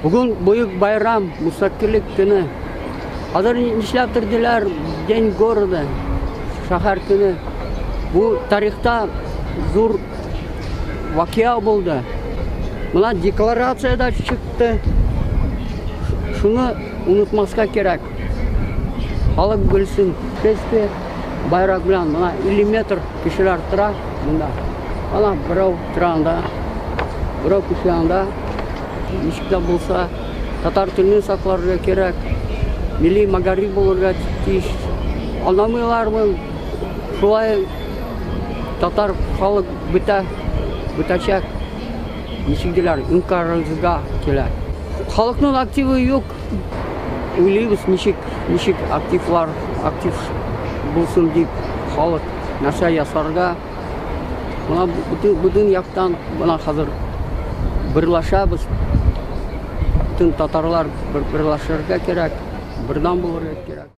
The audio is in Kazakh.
Бүгін бuyuk байрам, мустакилик күні. Азыр нишләптірділер день города, шахар күні. Бұл тарихта зур вакия болды. Мына декларацияда шықты. Шуны унутмаска керек. Халық білсін. Преспе байрақ білән. Мына 50 метр кешілер тұра. Мында. Ана бірау тұранда, бірау кешілерінде. Ешікті болса, татар тілін сақларға керек. Милли магари болырға тиіс. Анамылармын, шулай татар халық бүтәчәк. Нешігділер, үнкарыңызға келер. Халықтың активі yok. Ойлаймыз, нешік активлар, актив болсын деп халық нәрсе ясарға. Бүгін яқтан қазір бірлашабыз. Bütün Tatarlar birleşirge gerek, birden bulur gerek.